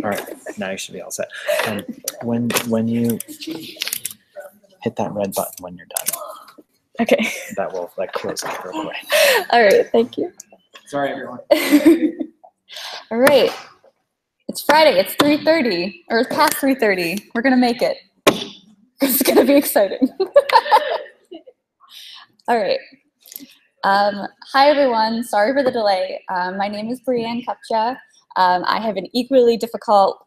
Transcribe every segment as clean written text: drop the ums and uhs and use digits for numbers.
All right, now you should be all set. When you hit that red button when you're done. Okay. That will close it real quick. All right, thank you. Sorry, everyone. All right. It's Friday. It's 3:30, or it's past 3:30. We're gonna make it. It's gonna be exciting. All right. Hi, everyone. Sorry for the delay. My name is Brianne Kupcha. I have an equally difficult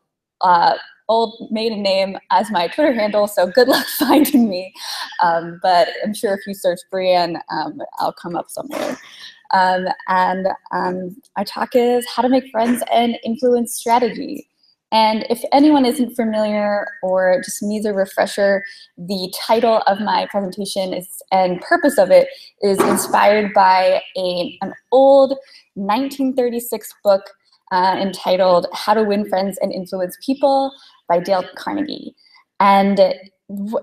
old maiden name as my Twitter handle, so good luck finding me. But I'm sure if you search Brianne, I'll come up somewhere. Our talk is how to make friends and influence strategy. And if anyone isn't familiar or just needs a refresher, the title of my presentation and purpose of it is inspired by an old 1936 book entitled How to Win Friends and Influence People by Dale Carnegie. And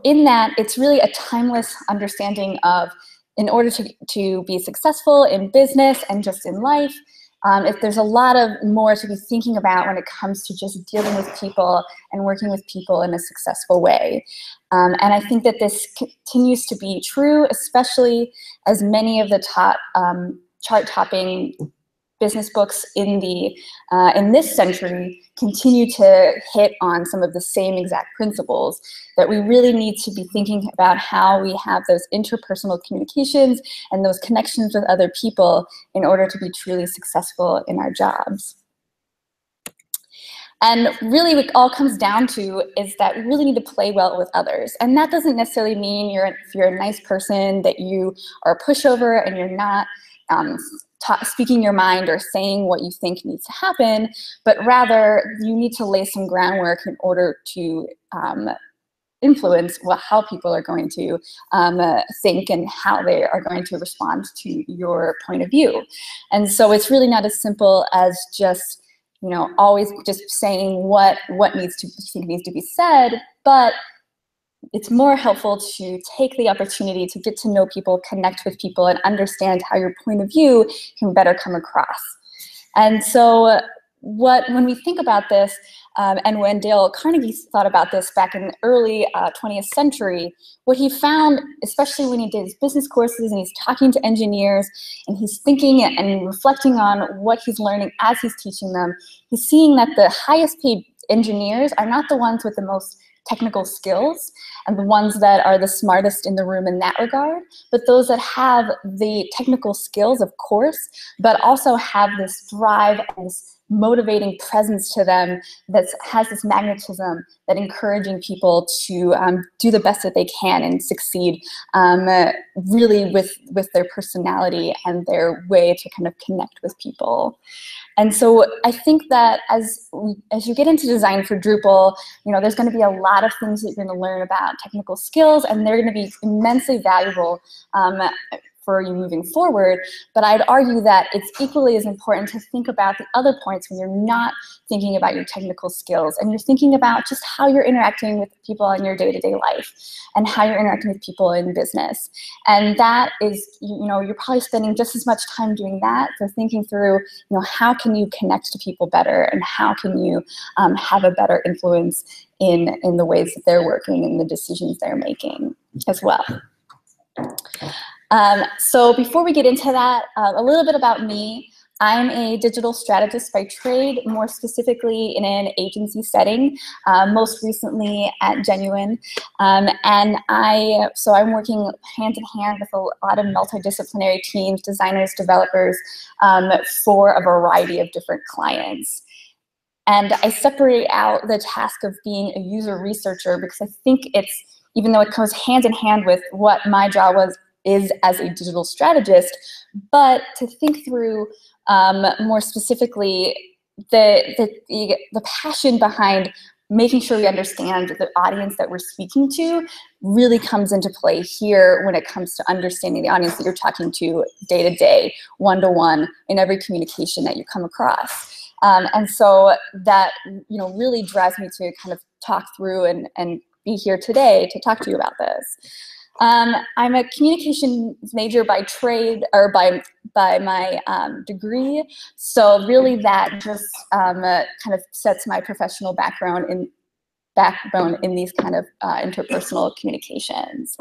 in that, it's really a timeless understanding of, in order to be successful in business and just in life, if there's a lot of more to be thinking about when it comes to just dealing with people and working with people in a successful way. And I think that this continues to be true, especially as many of the top chart-topping business books in this century continue to hit on some of the same exact principles, that we really need to be thinking about how we have those interpersonal communications and those connections with other people in order to be truly successful in our jobs. And really what it all comes down to is that we really need to play well with others. And that doesn't necessarily mean if you're a nice person that you are a pushover and you're not speaking your mind or saying what you think needs to happen, but rather you need to lay some groundwork in order to influence how people are going to think and how they are going to respond to your point of view. And so it's really not as simple as just, always just saying what needs to be said, but it's more helpful to take the opportunity to get to know people, connect with people, and understand how your point of view can better come across. And so when we think about this, and when Dale Carnegie thought about this back in the early 20th century, what he found, especially when he did his business courses and he's talking to engineers and he's thinking and reflecting on what he's learning as he's teaching them, he's seeing that the highest paid engineers are not the ones with the most technical skills and the ones that are the smartest in the room in that regard, but those that have the technical skills, of course, but also have this drive and this motivating presence to them that has this magnetism that encouraging people to do the best that they can and succeed really with their personality and their way to kind of connect with people. And so I think that as you get into design for Drupal, there's going to be a lot of things that you're going to learn about technical skills, and they're going to be immensely valuable for you moving forward. But I'd argue that it's equally as important to think about the other points when you're not thinking about your technical skills and you're thinking about just how you're interacting with people in your day-to-day life and how you're interacting with people in business. And that is, you're probably spending just as much time doing that, so thinking through, how can you connect to people better and how can you have a better influence in the ways that they're working and the decisions they're making as well. So before we get into that, a little bit about me. I'm a digital strategist by trade, more specifically in an agency setting, most recently at Genuine. And I'm working hand in hand with a lot of multidisciplinary teams, designers, developers, for a variety of different clients. And I separate out the task of being a user researcher because I think it's, even though it goes hand in hand with what my job is as a digital strategist, but to think through more specifically the passion behind making sure we understand the audience that we're speaking to really comes into play here when it comes to understanding the audience that you're talking to day to day, one-to-one, in every communication that you come across. And so that really drives me to kind of talk through and be here today to talk to you about this. I'm a communications major by trade, or by my degree. So really that just kind of sets my professional background in these kind of interpersonal communications.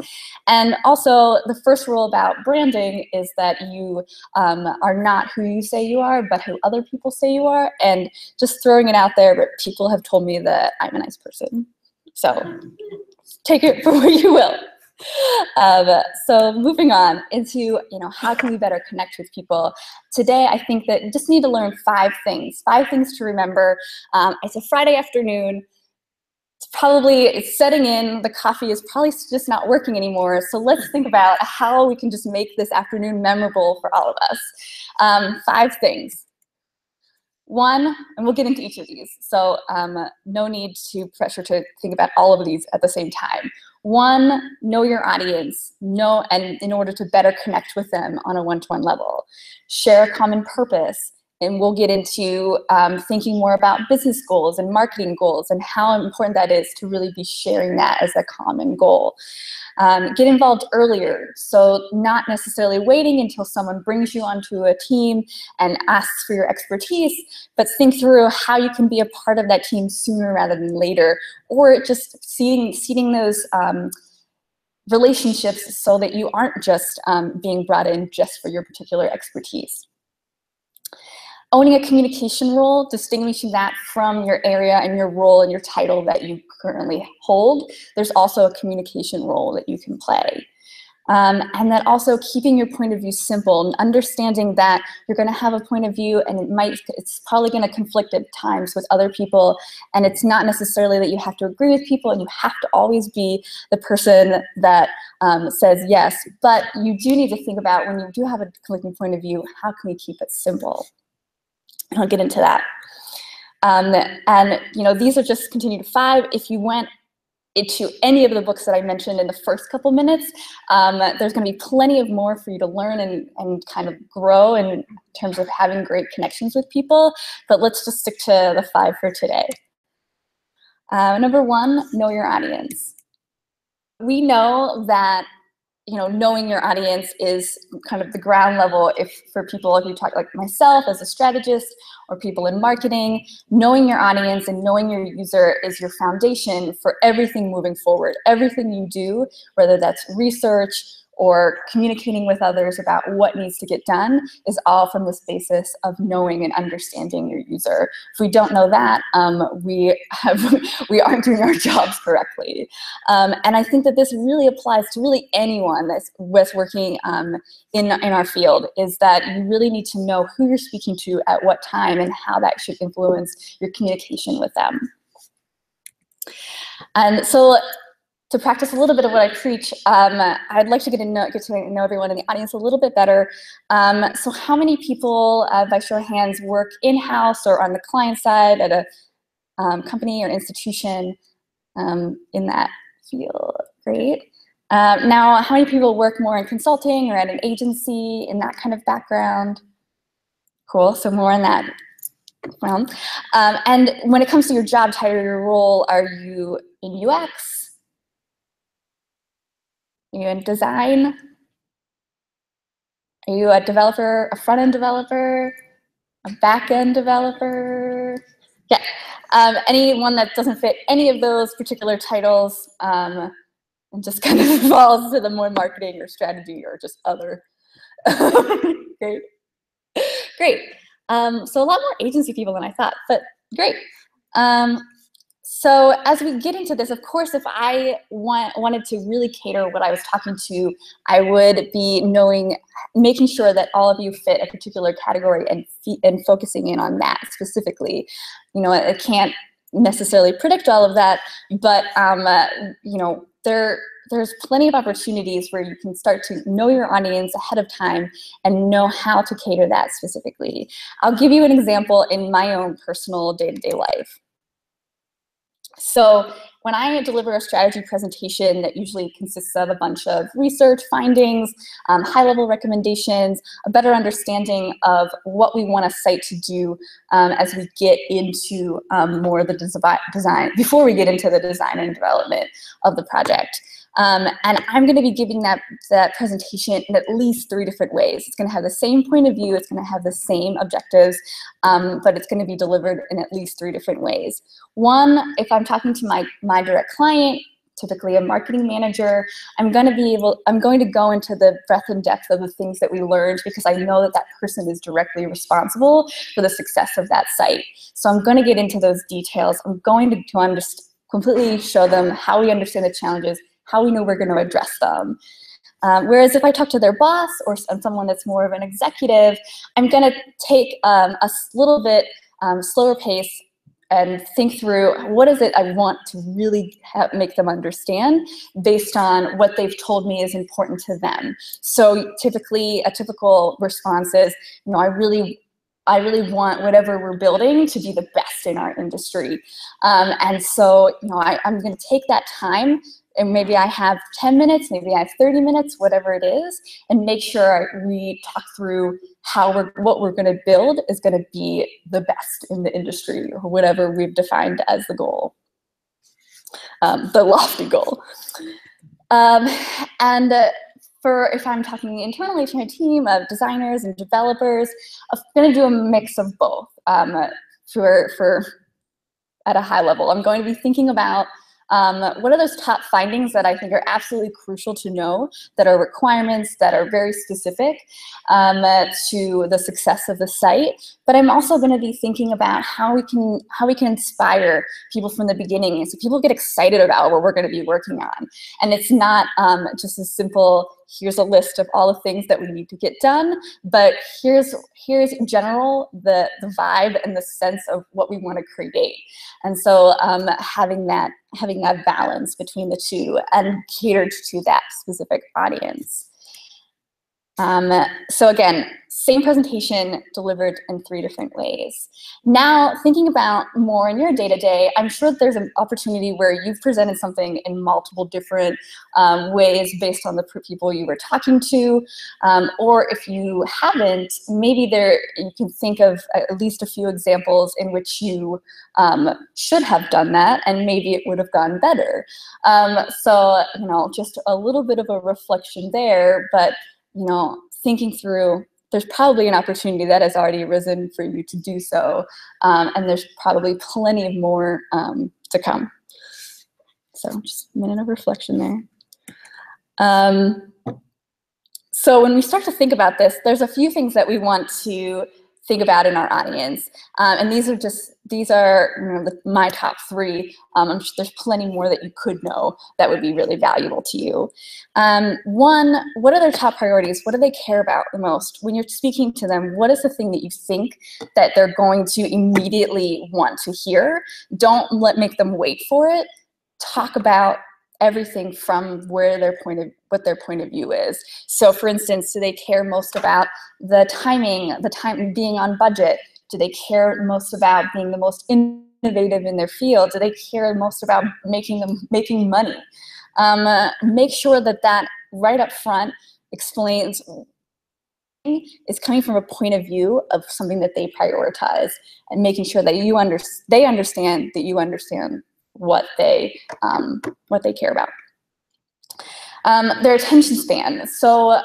And also the first rule about branding is that you are not who you say you are, but who other people say you are. And just throwing it out there, but people have told me that I'm a nice person. So take it for what you will. So moving on into, how can we better connect with people? Today, I think that you just need to learn 5 things to remember. It's a Friday afternoon. It's setting in, the coffee is probably just not working anymore. So let's think about how we can just make this afternoon memorable for all of us. 5 things. 1, and we'll get into each of these. So no need to pressure to think about all of these at the same time. 1, know your audience, and in order to better connect with them on a one-to-one level. Share a common purpose. And we'll get into thinking more about business goals and marketing goals and how important that is to really be sharing that as a common goal. Get involved earlier, so not necessarily waiting until someone brings you onto a team and asks for your expertise, but think through how you can be a part of that team sooner rather than later, or just seeding those relationships so that you aren't just being brought in just for your particular expertise. Owning a communication role, distinguishing that from your area and your role and your title that you currently hold. There's also a communication role that you can play. And then also keeping your point of view simple and understanding that you're going to have a point of view and it's probably going to conflict at times with other people. And it's not necessarily that you have to agree with people and you have to always be the person that says yes. But you do need to think about, when you do have a conflicting point of view, how can we keep it simple? And I'll get into that. And these are just continued 5. If you went into any of the books that I mentioned in the first couple minutes, there's going to be plenty of more for you to learn and kind of grow in terms of having great connections with people. But let's just stick to the 5 for today. Number 1, know your audience. We know that knowing your audience is kind of the ground level. If you talk like myself as a strategist or people in marketing, knowing your audience and knowing your user is your foundation for everything moving forward. Everything you do, whether that's research or communicating with others about what needs to get done, is all from this basis of knowing and understanding your user. If we don't know that, we aren't doing our jobs correctly. And I think that this really applies to really anyone that's working in our field, is that you really need to know who you're speaking to at what time and how that should influence your communication with them. And so, to practice a little bit of what I preach, I'd like to get to know everyone in the audience a little bit better. So how many people, by show of hands, work in-house or on the client side at a company or institution in that field? Great. Now, how many people work more in consulting or at an agency in that kind of background? Cool, so more in that realm. And when it comes to your job title, your role, are you in UX? Are you in design? Are you a developer, a front-end developer, a back-end developer? Yeah, anyone that doesn't fit any of those particular titles and just kind of falls to the more marketing or strategy or just other. Great. Great. So a lot more agency people than I thought, but great. So as we get into this, of course, if I wanted to really cater what I was talking to, I would be making sure that all of you fit a particular category and focusing in on that specifically. I can't necessarily predict all of that, but there's plenty of opportunities where you can start to know your audience ahead of time and know how to cater that specifically. I'll give you an example in my own personal day-to-day life. So when I deliver a strategy presentation that usually consists of a bunch of research findings, high-level recommendations, a better understanding of what we want a site to do as we get into more of the design, before we get into the design and development of the project. And I'm going to be giving that presentation in at least 3 different ways. It's going to have the same point of view, it's going to have the same objectives, but it's going to be delivered in at least 3 different ways. One, if I'm talking to my direct client, typically a marketing manager, I'm going to go into the breadth and depth of the things that we learned, because I know that that person is directly responsible for the success of that site. So I'm going to get into those details. I'm going to completely show them how we understand the challenges, how we know we're going to address them. Whereas if I talk to their boss or someone that's more of an executive, I'm going to take a little bit slower pace and think through what is it I want to really make them understand based on what they've told me is important to them. So typically, a typical response is, I really want whatever we're building to be the best in our industry. And so, I'm going to take that time, and maybe I have 10 minutes, maybe I have 30 minutes, whatever it is, and make sure we talk through what we're going to build is going to be the best in the industry, or whatever we've defined as the goal, the lofty goal. If I'm talking internally to my team of designers and developers, I'm going to do a mix of both. For at a high level, I'm going to be thinking about what are those top findings that I think are absolutely crucial to know, that are requirements that are very specific to the success of the site. But I'm also going to be thinking about how we can inspire people from the beginning, so people get excited about what we're going to be working on. And it's not just as simple, here's a list of all the things that we need to get done, but here's in general the vibe and the sense of what we want to create. And so having that balance between the two and catered to that specific audience. So again, same presentation delivered in 3 different ways. Now, thinking about more in your day-to-day, I'm sure that there's an opportunity where you've presented something in multiple different ways based on the people you were talking to, or if you haven't, maybe you can think of at least a few examples in which you should have done that, and maybe it would have gone better. So, just a little bit of a reflection there, but thinking through, there's probably an opportunity that has already arisen for you to do so, and there's probably plenty of more to come. So just a minute of reflection there. So when we start to think about this, there's a few things that we want to think about in our audience, and these are my top 3. I'm sure there's plenty more that you could know that would be really valuable to you. One, what are their top priorities? What do they care about the most? When you're speaking to them, what is the thing that you think that they're going to immediately want to hear? Don't make them wait for it. Talk about everything from what their point of view is. So for instance, do they care most about the time being on budget? Do they care most about being the most innovative in their field? Do they care most about making money? Make sure that right up front explains is coming from a point of view of something that they prioritize, and making sure that they understand that you understand what they care about. Their attention span. So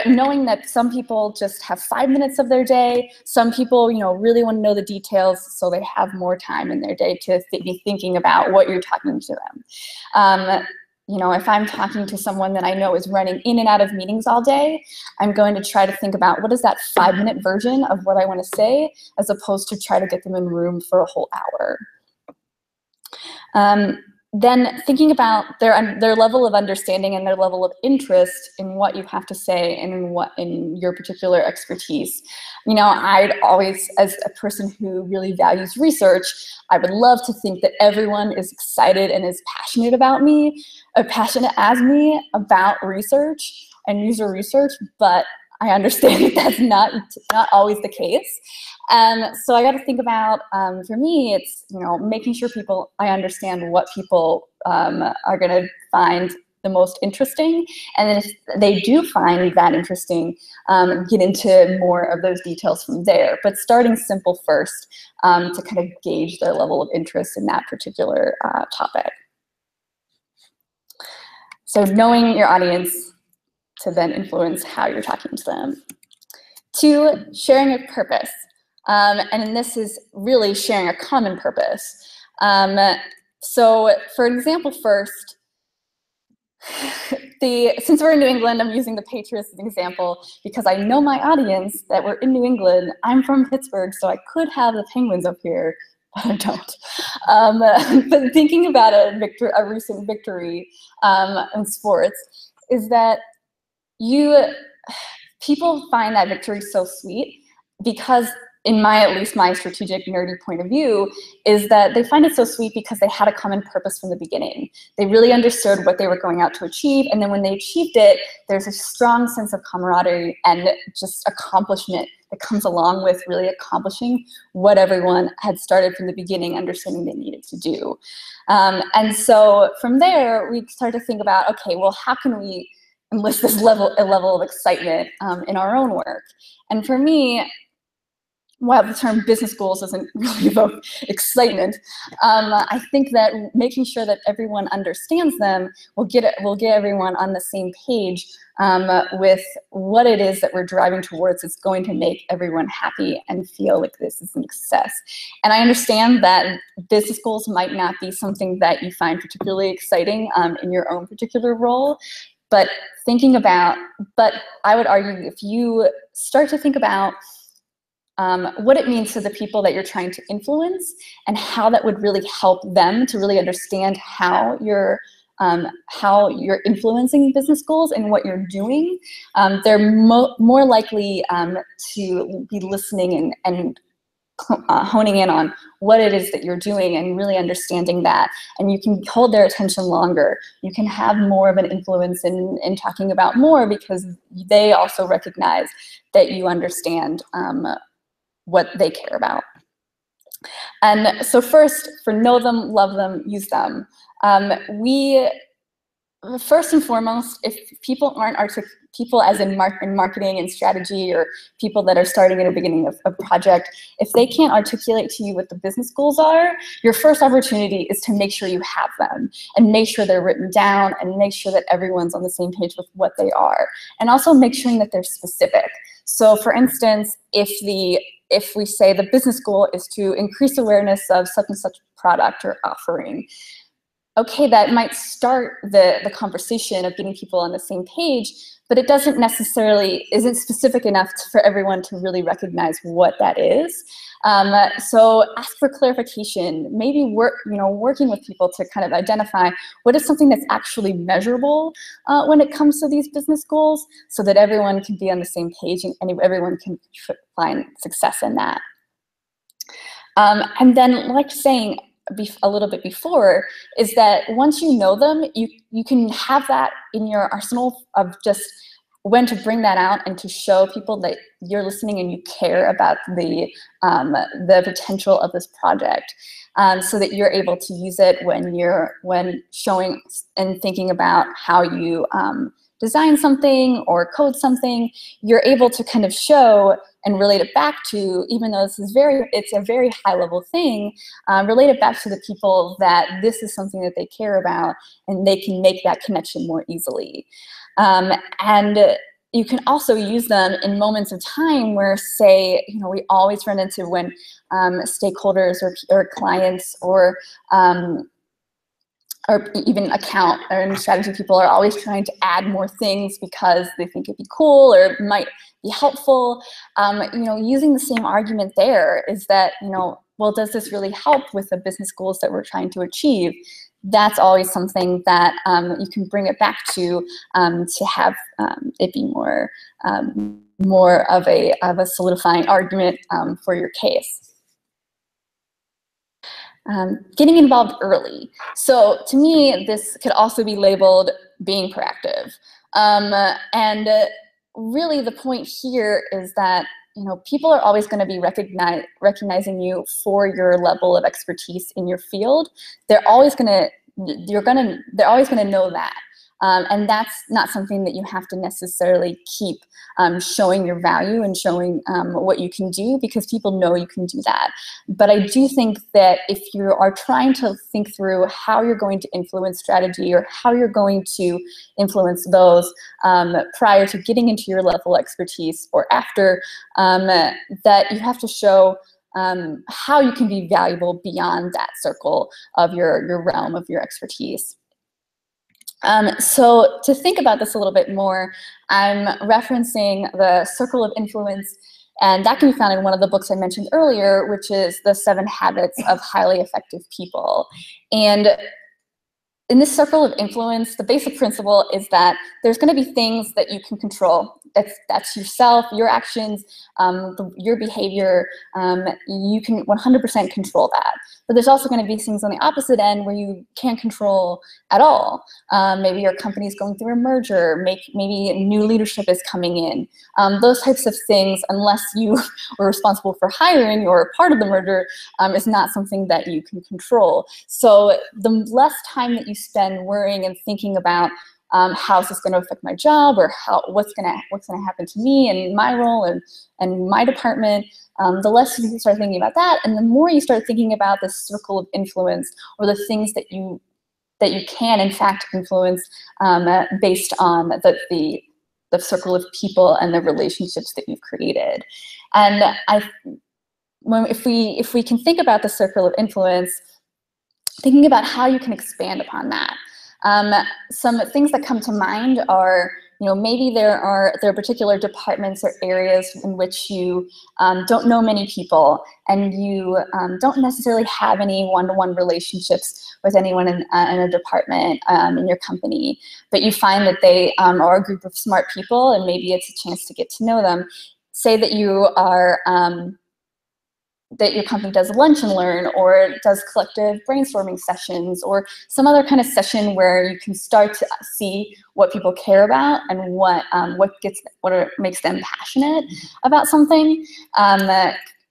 knowing that some people just have 5 minutes of their day, some people really want to know the details, so they have more time in their day to be thinking about what you're talking to them. If I'm talking to someone that I know is running in and out of meetings all day, I'm going to try to think about what is that 5-minute version of what I want to say, as opposed to try to get them in the room for a whole hour. Then thinking about their level of understanding and their level of interest in what you have to say and in your particular expertise. I'd always, as a person who really values research, I would love to think that everyone is excited and is passionate as me about research and user research, but I understand that that's not always the case. So I got to think about, for me, it's making sure I understand what people are going to find the most interesting, and then if they do find that interesting, get into more of those details from there. But starting simple first to kind of gauge their level of interest in that particular topic. So knowing your audience to then influence how you're talking to them. 2, sharing a purpose. And this is really sharing a common purpose. So for example, first, since we're in New England, I'm using the Patriots as an example because I know my audience that we're in New England. I'm from Pittsburgh, so I could have the Penguins up here, but I don't. But thinking about a recent victory in sports is that people find that victory so sweet because at least my strategic nerdy point of view, is that they find it so sweet because they had a common purpose from the beginning. They really understood what they were going out to achieve, and then when they achieved it, there's a strong sense of camaraderie and just accomplishment that comes along with really accomplishing what everyone had started from the beginning, understanding they needed to do. And so from there, we start to think about, okay, well, how can we enlist this level of excitement in our own work? And for me, while the term business goals doesn't really evoke excitement, I think that making sure that everyone understands them will get everyone on the same page with what it is that we're driving towards. It's going to make everyone happy and feel like this is a success. And I understand that business goals might not be something that you find particularly exciting in your own particular role, but I would argue if you start to think about what it means to the people that you're trying to influence and how that would really help them to really understand how you're influencing business goals and what you're doing, they're more likely to be listening and honing in on what it is that you're doing and really understanding that. And you can hold their attention longer. You can have more of an influence in talking about more because they also recognize that you understand what they care about. And so first, for know them, love them, use them. First and foremost, if people aren't people as in marketing and strategy, or people that are starting at the beginning of a project, if they can't articulate to you what the business goals are, your first opportunity is to make sure you have them and make sure they're written down and make sure that everyone's on the same page with what they are. And also make sure that they're specific. So for instance, if we say the business goal is to increase awareness of such and such product or offering, okay, that might start the conversation of getting people on the same page, but it isn't specific enough for everyone to really recognize what that is. So ask for clarification, maybe working with people to kind of identify what is something that's actually measurable when it comes to these business goals, so that everyone can be on the same page and everyone can find success in that. And then, like saying a little bit before, is that once you know them, you can have that in your arsenal of just when to bring that out and to show people that you're listening and you care about the potential of this project, so that you're able to use it when showing and thinking about how you design something or code something. You're able to kind of show and relate it back to, even though it's a very high level thing, relate it back to the people that this is something that they care about, and they can make that connection more easily. And you can also use them in moments of time where, say, we always run into when stakeholders or clients or even account and strategy people are always trying to add more things because they think it'd be cool or might be helpful. Using the same argument there is that, well, does this really help with the business goals that we're trying to achieve? That's always something that you can bring it back to have it be more of a solidifying argument for your case. Getting involved early. So to me, this could also be labeled being proactive. And really the point here is that people are always going to be recognizing you for your level of expertise in your field. They're always going to know that. And that's not something that you have to necessarily keep showing your value and showing what you can do, because people know you can do that. But I do think that if you are trying to think through how you're going to influence strategy or how you're going to influence those prior to getting into your level of expertise or after, that you have to show how you can be valuable beyond that circle of your realm of your expertise. So to think about this a little bit more, I'm referencing the circle of influence, and that can be found in one of the books I mentioned earlier, which is The 7 Habits of Highly Effective People. And in this circle of influence, the basic principle is that there's going to be things that you can control. That's yourself, your actions, your behavior. You can 100% control that. But there's also going to be things on the opposite end where you can't control at all. Maybe your company's going through a merger. Maybe new leadership is coming in. Those types of things, unless you were responsible for hiring or part of the merger, is not something that you can control. So the less time that you spend worrying and thinking about how is this going to affect my job, or what's going to happen to me and my role and my department, the less you start thinking about that, and the more you start thinking about this circle of influence, or the things that you can in fact influence based on the circle of people and the relationships that you've created. And if we can think about the circle of influence, thinking about how you can expand upon that. Some things that come to mind are, maybe there are particular departments or areas in which you don't know many people, and you don't necessarily have any one-to-one relationships with anyone in a department in your company, but you find that they are a group of smart people, and maybe it's a chance to get to know them. Say that you are that your company does lunch and learn, or does collective brainstorming sessions, or some other kind of session where you can start to see what people care about and what makes them passionate about something.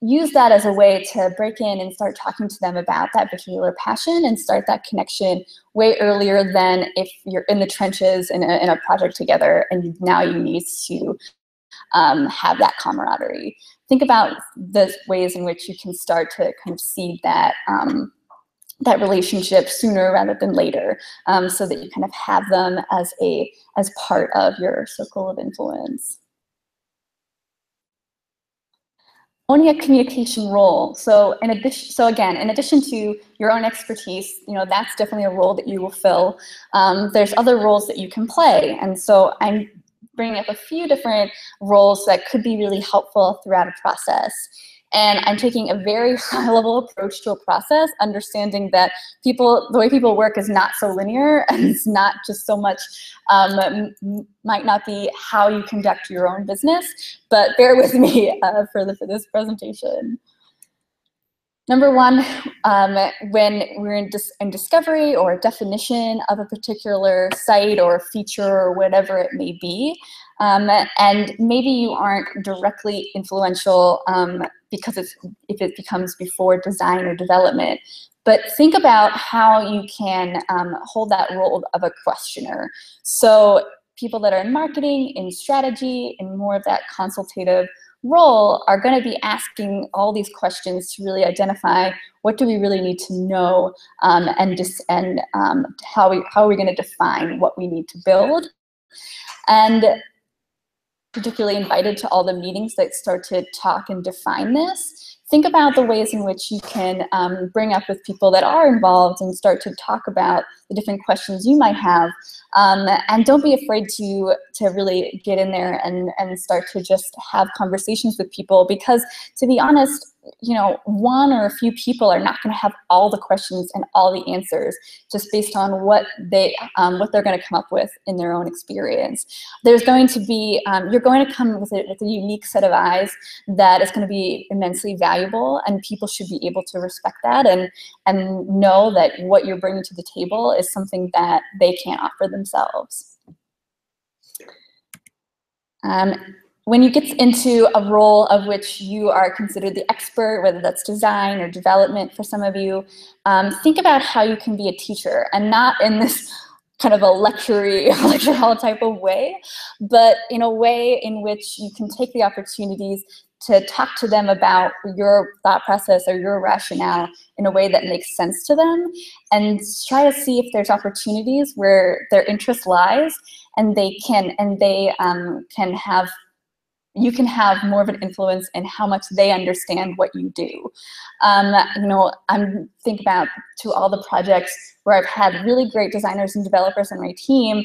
Use that as a way to break in and start talking to them about that particular passion, and start that connection way earlier than if you're in the trenches in a project together and now you need to have that camaraderie. Think about the ways in which you can start to kind of seed that that relationship sooner rather than later, so that you kind of have them as part of your circle of influence. Owning a communication role. So in addition to your own expertise, that's definitely a role that you will fill. There's other roles that you can play, and so I'm bringing up a few different roles that could be really helpful throughout a process. And I'm taking a very high-level approach to a process, understanding that the way people work is not so linear, and it's not just so much, might not be how you conduct your own business, but bear with me for this presentation. Number one, when we're in discovery or definition of a particular site or feature or whatever it may be, and maybe you aren't directly influential because if it becomes before design or development, but think about how you can hold that role of a questioner. So people that are in marketing, in strategy, in more of that consultative role are going to be asking all these questions to really identify what do we really need to know, and how are we going to define what we need to build. And particularly invited to all the meetings that start to talk and define this. Think about the ways in which you can bring up with people that are involved and start to talk about the different questions you might have. And don't be afraid to really get in there and start to just have conversations with people, because to be honest, one or a few people are not going to have all the questions and all the answers just based on what they're going to come up with in their own experience. There's going to be, you're going to come with a unique set of eyes that is going to be immensely valuable, and people should be able to respect that and know that what you're bringing to the table is something that they can't offer themselves. When you get into a role of which you are considered the expert, whether that's design or development for some of you, think about how you can be a teacher, and not in this kind of a lecture hall type of way, but in a way in which you can take the opportunities to talk to them about your thought process or your rationale in a way that makes sense to them, and try to see if there's opportunities where their interest lies, and you can have more of an influence in how much they understand what you do. You know, I'm thinking about to all the projects where I've had really great designers and developers on my team,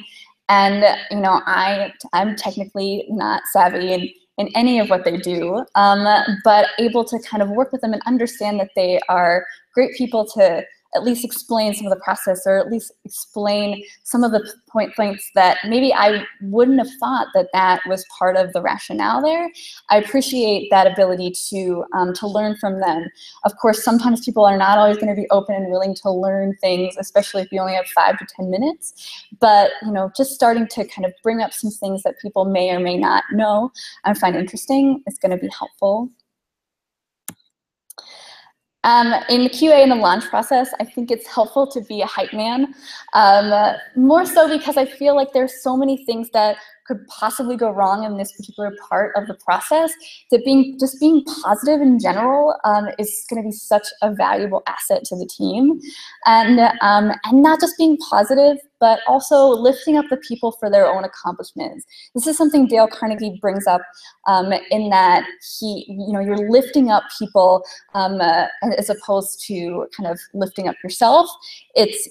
and you know, I'm technically not savvy in any of what they do, but able to kind of work with them and understand that they are great people to at least explain some of the process, or at least explain some of the points that maybe I wouldn't have thought that was part of the rationale there. I appreciate that ability to learn from them. Of course, sometimes people are not always going to be open and willing to learn things, especially if you only have 5 to 10 minutes. But you know, just starting to kind of bring up some things that people may or may not know and find interesting is going to be helpful. In the QA and the launch process, I think it's helpful to be a hype man, more so because I feel like there's so many things that could possibly go wrong in this particular part of the process, that just being positive in general is going to be such a valuable asset to the team. And not just being positive, but also lifting up the people for their own accomplishments. This is something Dale Carnegie brings up in that you're lifting up people as opposed to kind of lifting up yourself.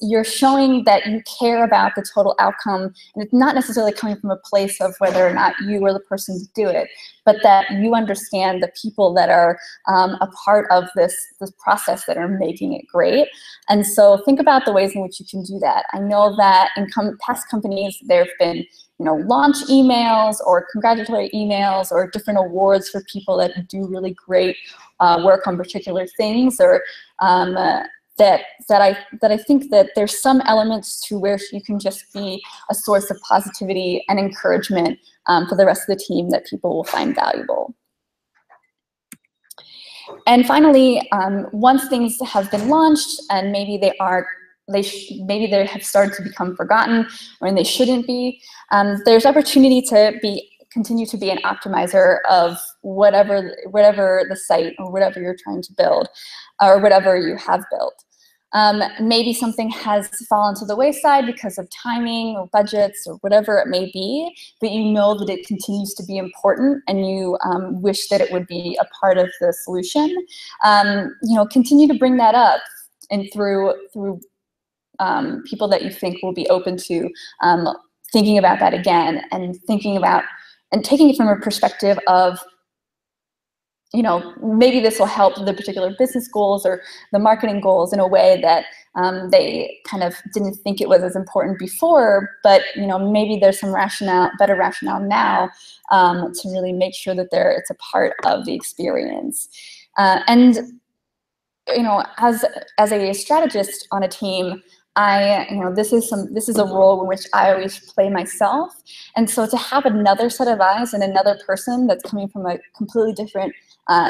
You're showing that you care about the total outcome, and it's not necessarily coming from a place of whether or not you are the person to do it, but that you understand the people that are a part of this process that are making it great. And so think about the ways in which you can do that. I know that in past companies, there have been launch emails or congratulatory emails or different awards for people that do really great work on particular things, or that I think that there's some elements to where you can just be a source of positivity and encouragement for the rest of the team that people will find valuable. And finally, once things have been launched and maybe they have started to become forgotten, or they shouldn't be, there's opportunity to continue to be an optimizer of whatever the site or whatever you're trying to build, or whatever you have built. Maybe something has fallen to the wayside because of timing or budgets or whatever it may be, but you know that it continues to be important, and you wish that it would be a part of the solution. Continue to bring that up, and through people that you think will be open to thinking about that again, and thinking about and taking it from a perspective of, maybe this will help the particular business goals or the marketing goals in a way that they kind of didn't think it was as important before, but maybe there's some better rationale now to really make sure that it's a part of the experience. As a strategist on a team, this is a role in which I always play myself, and so to have another set of eyes and another person that's coming from a completely different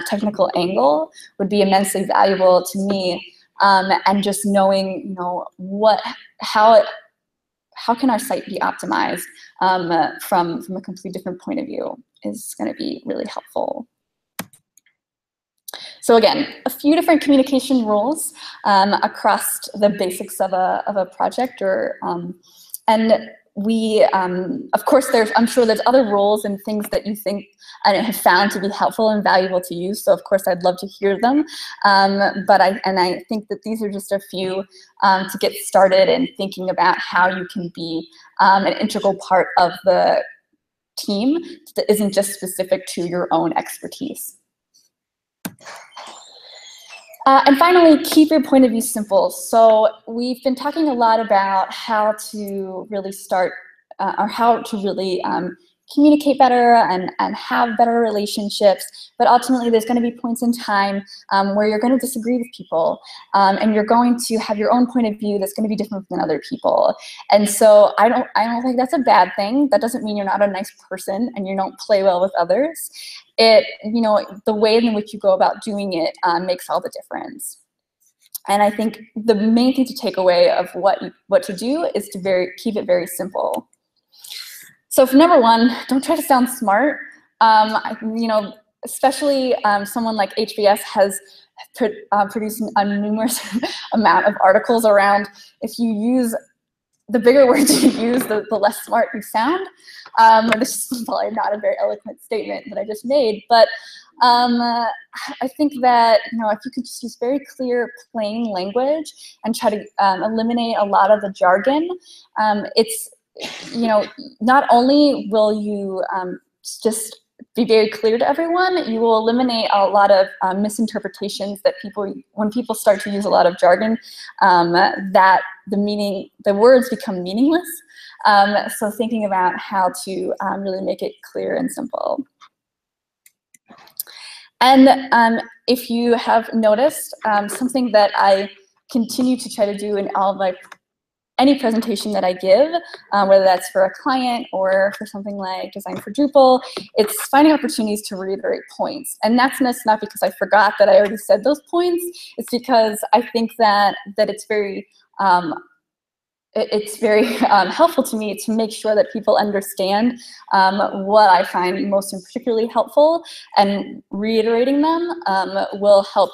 technical angle would be immensely valuable to me, and just knowing, how can our site be optimized from a completely different point of view is going to be really helpful. So again, a few different communication rules across the basics of a project, and we, of course, I'm sure there's other rules and things that you think and have found to be helpful and valuable to you. So of course, I'd love to hear them. But I think that these are just a few to get started in thinking about how you can be an integral part of the team that isn't just specific to your own expertise. And finally, keep your point of view simple. So we've been talking a lot about how to really start, or how to really communicate better and have better relationships. But ultimately, there's going to be points in time where you're going to disagree with people, and you're going to have your own point of view that's going to be different than other people. And so I don't think that's a bad thing. That doesn't mean you're not a nice person and you don't play well with others. The way in which you go about doing it makes all the difference. And I think the main thing to take away of what to do is to keep it very simple. So for number one, don't try to sound smart. Especially someone like HBS has produced a numerous amount of articles around if you use the bigger words you use, the less smart you sound. This is probably not a very eloquent statement that I just made, but I think that if you could just use very clear, plain language and try to eliminate a lot of the jargon, it's not only will you just be very clear to everyone, you will eliminate a lot of misinterpretations that when people start to use a lot of jargon, that the words become meaningless. So thinking about how to really make it clear and simple. And if you have noticed, something that I continue to try to do in all of any presentation that I give, whether that's for a client or for something like Design for Drupal, it's finding opportunities to reiterate points. And that's not because I forgot that I already said those points. It's because I think that it's very helpful to me to make sure that people understand what I find most and particularly helpful, and reiterating them will help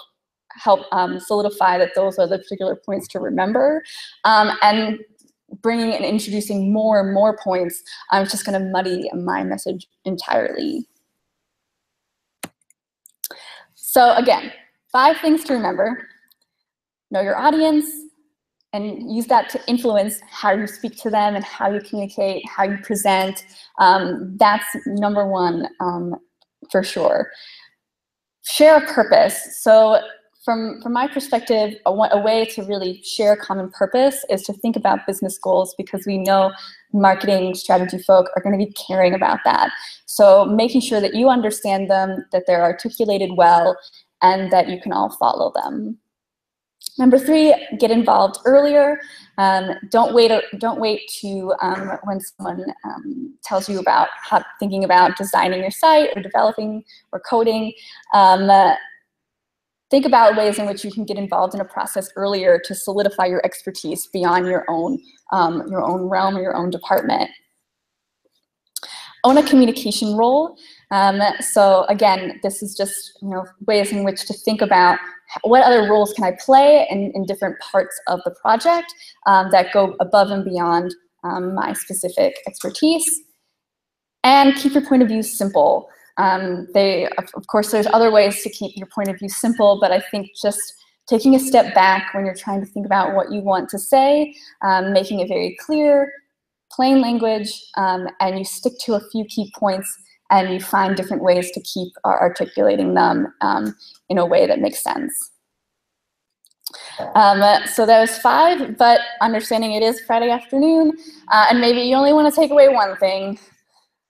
solidify that those are the particular points to remember. And bringing and introducing more and more points, I'm just going to muddy my message entirely. So again, 5 things to remember. Know your audience, and use that to influence how you speak to them and how you communicate, how you present. That's number one for sure. Share a purpose. So from my perspective, a way to really share a common purpose is to think about business goals, because we know marketing strategy folk are going to be caring about that. So making sure that you understand them, that they're articulated well, and that you can all follow them. Number 3, get involved earlier. Don't wait to when someone tells you about thinking about designing your site or developing or coding. Think about ways in which you can get involved in a process earlier to solidify your expertise beyond your own realm or your own department. Own a communication role. So again, this is just ways in which to think about what other roles can I play in different parts of the project that go above and beyond my specific expertise. And keep your point of view simple. Of course, there's other ways to keep your point of view simple, but I think just taking a step back when you're trying to think about what you want to say, making it very clear, plain language, and you stick to a few key points, and you find different ways to keep articulating them in a way that makes sense. So that was 5, but understanding it is Friday afternoon, and maybe you only want to take away one thing.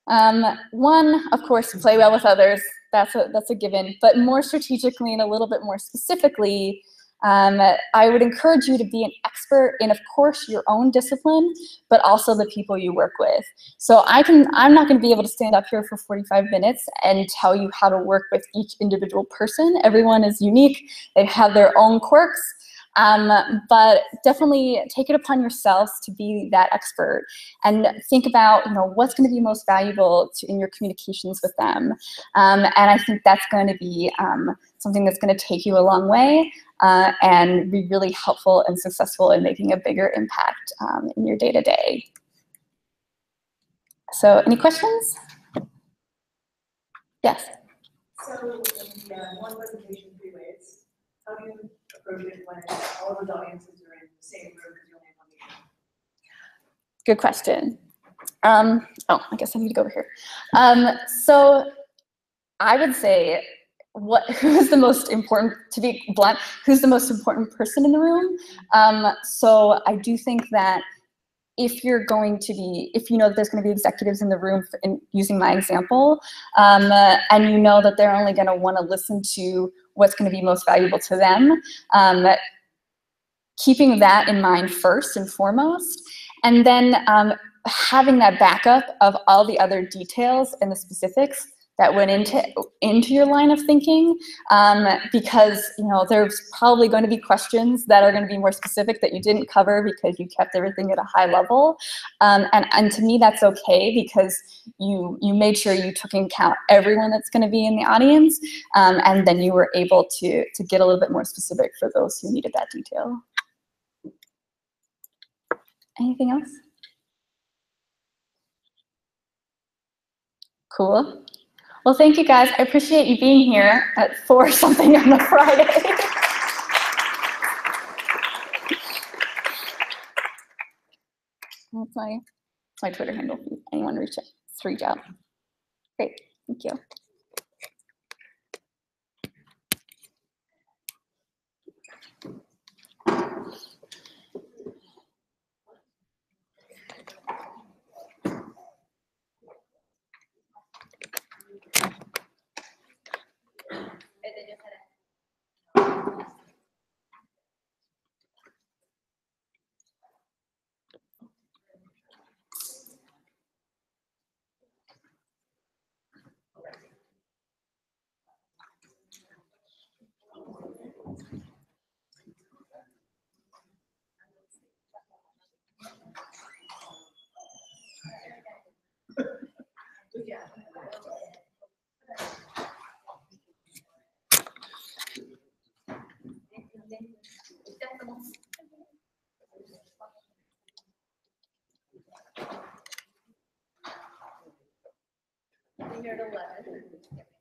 One, of course, play well with others. That's a given. But more strategically and a little bit more specifically, I would encourage you to be an expert in, of course, your own discipline, but also the people you work with. So I'm not going to be able to stand up here for 45 minutes and tell you how to work with each individual person. Everyone is unique. They have their own quirks. But definitely take it upon yourselves to be that expert and think about what's going to be most valuable in your communications with them. And I think that's going to be something that's going to take you a long way and be really helpful and successful in making a bigger impact in your day-to-day. So any questions? Yes? So in one presentation, 3 ways. How do you approach it when all of the audiences are in the same room because you only have 1 meeting? Good question. Oh, I guess I need to go over here. So I would say, who's the most important, to be blunt, who's the most important person in the room? So I do think that if you're going to be, if you know that there's going to be executives in the room, using my example, and you know that they're only going to want to listen to what's going to be most valuable to them, keeping that in mind first and foremost, and then having that backup of all the other details and the specifics that went into your line of thinking, because there's probably going to be questions that are going to be more specific that you didn't cover because you kept everything at a high level, and to me that's okay, because you made sure you took into account everyone that's going to be in the audience, and then you were able to get a little bit more specific for those who needed that detail. Anything else? Cool. Well, thank you guys. I appreciate you being here at 4 something on a Friday. That's my Twitter handle. If anyone reach out. Great. Thank you. Here at 11.